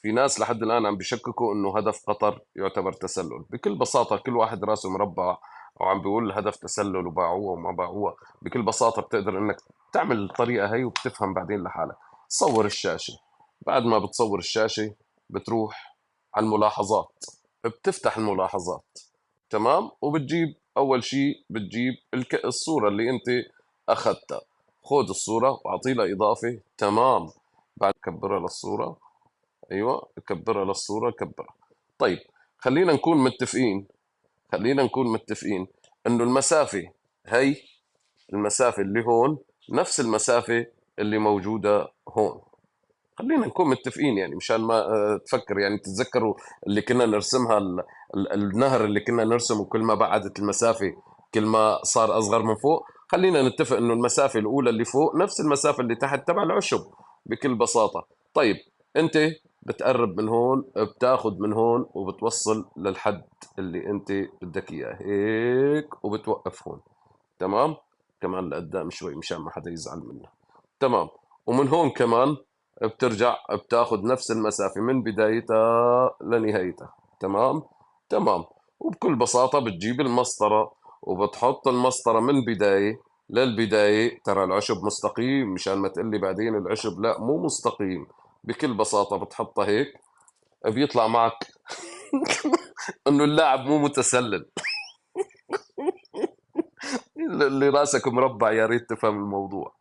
في ناس لحد الآن عم بيشككوا إنه هدف قطر يعتبر تسلل. بكل بساطة كل واحد راسه مربع وعم بيقول هدف تسلل وباعوها وما باعوها، بكل بساطة بتقدر إنك تعمل الطريقة هي وبتفهم بعدين لحالك. صور الشاشة، بعد ما بتصور الشاشة بتروح على الملاحظات، بتفتح الملاحظات، تمام، وبتجيب أول شيء بتجيب الصورة اللي أنت أخذتها. خذ الصورة وأعطي لها إضافة، تمام. بعد كبرها للصورة، ايوه كبرها للصوره كبرها. طيب خلينا نكون متفقين، خلينا نكون متفقين انه المسافه هي، المسافه اللي هون نفس المسافه اللي موجوده هون. خلينا نكون متفقين يعني مشان ما تفكر يعني تتذكروا اللي كنا نرسمها النهر اللي كنا نرسمه، كل ما بعدت المسافه كل ما صار اصغر من فوق. خلينا نتفق انه المسافه الاولى اللي فوق نفس المسافه اللي تحت تبع العشب بكل بساطه. طيب انت بتقرب من هون، بتاخذ من هون وبتوصل للحد اللي انت بدك اياه هيك، وبتوقف هون، تمام. كمان لقدام شوي مشان ما حدا يزعل منا، تمام. ومن هون كمان بترجع بتاخذ نفس المسافة من بدايتها لنهايتها، تمام. تمام. وبكل بساطة بتجيب المسطرة وبتحط المسطرة من بداية للبداية. ترى العشب مستقيم، مشان ما تقلي بعدين العشب لا مو مستقيم. بكل بساطة بتحطها هيك، بيطلع معك انه اللاعب مو متسلل. اللي راسك مربع يا ريت تفهم الموضوع.